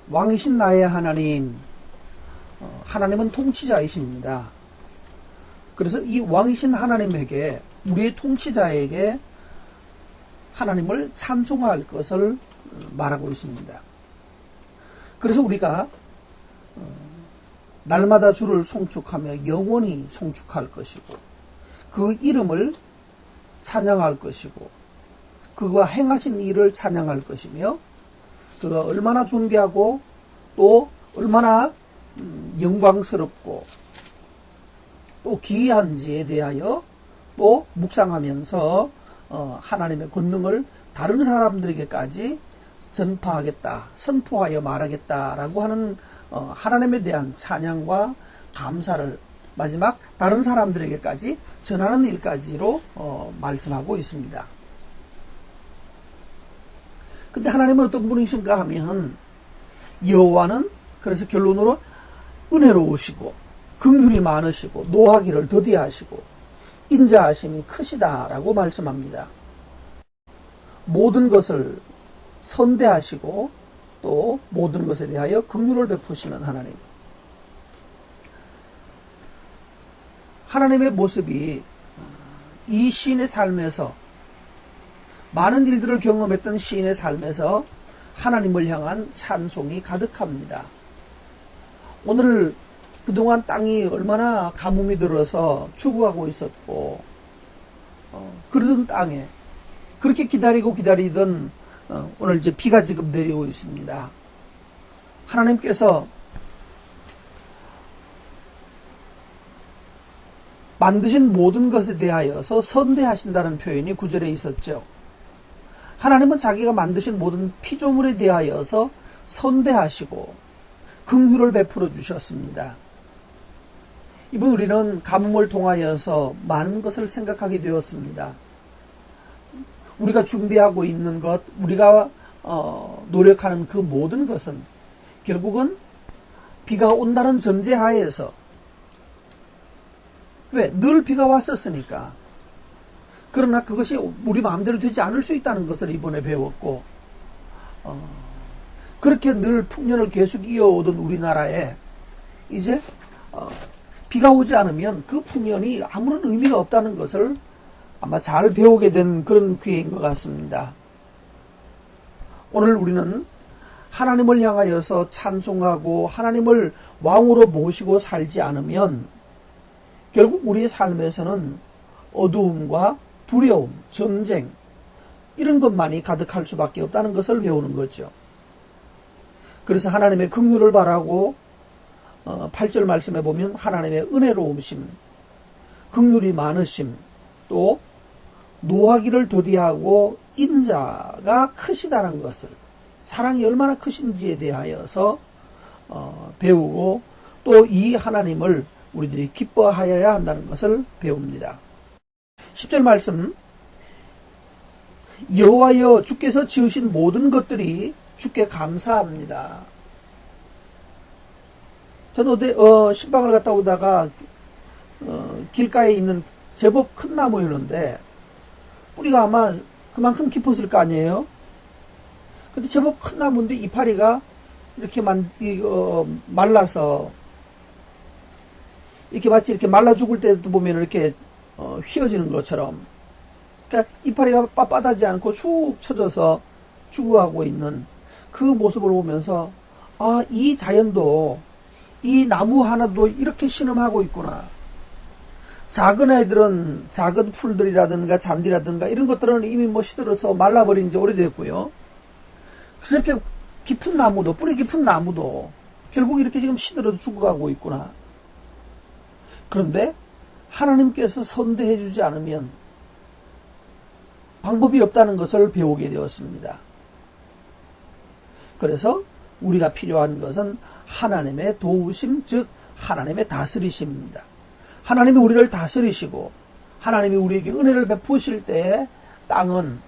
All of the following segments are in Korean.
왕이신 나의 하나님, 하나님은 통치자이십니다. 그래서 이 왕이신 하나님에게, 우리의 통치자에게 하나님을 찬송할 것을 말하고 있습니다. 그래서 우리가 날마다 주를 송축하며 영원히 송축할 것이고, 그 이름을 찬양할 것이고, 그가 행하신 일을 찬양할 것이며, 그가 얼마나 존귀하고 또 얼마나 영광스럽고 또 기이한지에 대하여 또 묵상하면서 하나님의 권능을 다른 사람들에게까지 전파하겠다, 선포하여 말하겠다라고 하는 하나님에 대한 찬양과 감사를 마지막 다른 사람들에게까지 전하는 일까지로 말씀하고 있습니다. 근데 하나님은 어떤 분이신가 하면, 여호와는 그래서 결론으로 은혜로우시고 긍휼이 많으시고 노하기를 더디하시고 인자하심이 크시다라고 말씀합니다. 모든 것을 선대하시고 또 모든 것에 대하여 긍휼을 베푸시는 하나님. 하나님의 모습이 이 시인의 삶에서, 많은 일들을 경험했던 시인의 삶에서 하나님을 향한 찬송이 가득합니다. 오늘 그동안 땅이 얼마나 가뭄이 들어서 죽어가고 있었고, 그러던 땅에 그렇게 기다리던 오늘 이제 비가 지금 내리고 있습니다. 하나님께서 만드신 모든 것에 대하여서 선대하신다는 표현이 9절에 있었죠. 하나님은 자기가 만드신 모든 피조물에 대하여서 선대하시고 긍휼을 베풀어 주셨습니다. 이번 우리는 가뭄을 통하여서 많은 것을 생각하게 되었습니다. 우리가 준비하고 있는 것, 우리가 노력하는 그 모든 것은 결국은 비가 온다는 전제하에서, 왜? 늘 비가 왔었으니까. 그러나 그것이 우리 마음대로 되지 않을 수 있다는 것을 이번에 배웠고, 그렇게 늘 풍년을 계속 이어오던 우리나라에 이제 비가 오지 않으면 그 풍년이 아무런 의미가 없다는 것을 아마 잘 배우게 된 그런 기회인 것 같습니다. 오늘 우리는 하나님을 향하여서 찬송하고 하나님을 왕으로 모시고 살지 않으면 결국 우리의 삶에서는 어두움과 두려움, 전쟁, 이런 것만이 가득할 수밖에 없다는 것을 배우는 거죠. 그래서 하나님의 긍휼을 바라고 8절 말씀에 보면 하나님의 은혜로우심, 긍휼이 많으심, 또 노하기를 더디하고 인자가 크시다는 것을, 사랑이 얼마나 크신지에 대하여서 배우고 또 이 하나님을 우리들이 기뻐하여야 한다는 것을 배웁니다. 10절 말씀, 여호와여 주께서 지으신 모든 것들이 주께 감사합니다. 저는 어제 신방을 갔다 오다가 길가에 있는 제법 큰 나무였는데 뿌리가 아마 그만큼 깊었을 거 아니에요. 근데 제법 큰 나무인데 이파리가 이렇게 말라서 이렇게 마치 이렇게 말라 죽을 때도 보면 이렇게 휘어지는 것처럼, 그러니까 이파리가 빳빳하지 않고 축 처져서 죽어가고 있는 그 모습을 보면서, 아, 이 자연도, 이 나무 하나도 이렇게 신음하고 있구나. 작은 애들은 작은 풀들이라든가 잔디라든가 이런 것들은 이미 시들어서 말라버린 지 오래됐고요. 그래서 이렇게 깊은 나무도, 뿌리 깊은 나무도 결국 이렇게 지금 시들어서 죽어가고 있구나. 그런데 하나님께서 선대해 주지 않으면 방법이 없다는 것을 배우게 되었습니다. 그래서 우리가 필요한 것은 하나님의 도우심, 즉 하나님의 다스리심입니다. 하나님이 우리를 다스리시고 하나님이 우리에게 은혜를 베푸실 때 땅은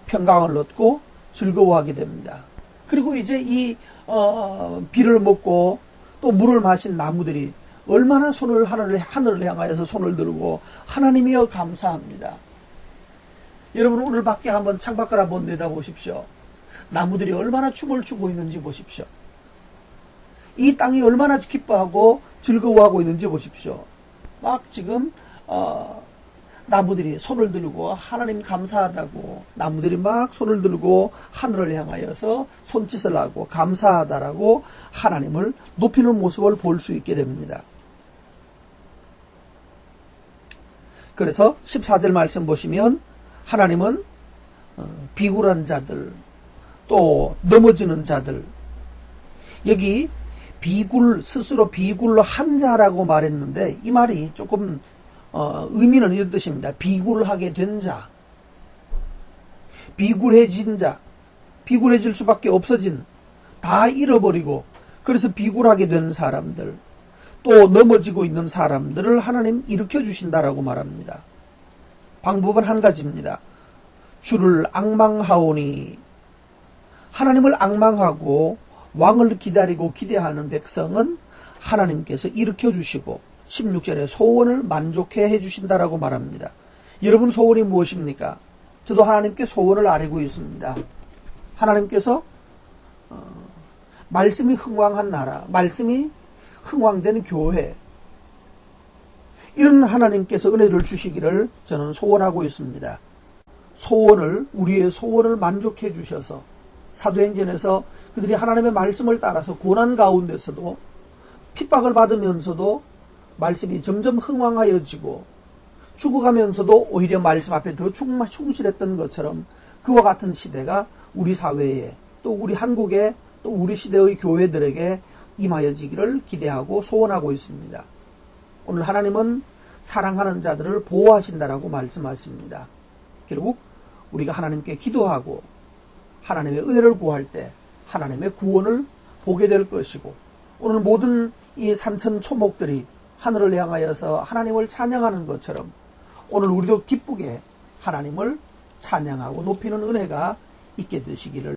평강을 얻고 즐거워하게 됩니다. 그리고 이제 이 비를 먹고 또 물을 마신 나무들이 얼마나 손을 하늘을 향하여서 손을 들고 하나님이여 감사합니다. 여러분 오늘 밖에 한번 창밖을 한번 내다보십시오. 나무들이 얼마나 춤을 추고 있는지 보십시오. 이 땅이 얼마나 기뻐하고 즐거워하고 있는지 보십시오. 막 지금 나무들이 손을 들고 하나님 감사하다고, 나무들이 막 손을 들고 하늘을 향하여서 손짓을 하고 감사하다라고 하나님을 높이는 모습을 볼 수 있게 됩니다. 그래서 14절 말씀 보시면 하나님은 비굴한 자들, 또 넘어지는 자들, 여기 스스로 비굴한 자라고 말했는데 이 말이 조금 의미는 이런 뜻입니다. 비굴하게 된 자, 비굴해진 자, 비굴해질 수밖에 없어진, 다 잃어버리고 그래서 비굴하게 된 사람들, 또 넘어지고 있는 사람들을 하나님 일으켜 주신다라고 말합니다. 방법은 한 가지입니다. 주를 앙망하오니, 하나님을 앙망하고 왕을 기다리고 기대하는 백성은 하나님께서 일으켜 주시고 16절에 소원을 만족해 해주신다라고 말합니다. 여러분 소원이 무엇입니까? 저도 하나님께 소원을 아뢰고 있습니다. 하나님께서 말씀이 흥왕한 나라, 말씀이 흥왕된 교회, 이런 하나님께서 은혜를 주시기를 저는 소원하고 있습니다. 우리의 소원을 만족해 주셔서 사도행전에서 그들이 하나님의 말씀을 따라서 고난 가운데서도 핍박을 받으면서도 말씀이 점점 흥왕하여지고 죽어가면서도 오히려 말씀 앞에 더 충실했던 것처럼 그와 같은 시대가 우리 사회에, 또 우리 한국에, 또 우리 시대의 교회들에게 임하여지기를 기대하고 소원하고 있습니다. 오늘 하나님은 사랑하는 자들을 보호하신다라고 말씀하십니다. 결국 우리가 하나님께 기도하고 하나님의 은혜를 구할 때 하나님의 구원을 보게 될 것이고, 오늘 모든 이 산천 초목들이 하늘을 향하여서 하나님을 찬양하는 것처럼 오늘 우리도 기쁘게 하나님을 찬양하고 높이는 은혜가 있게 되시기를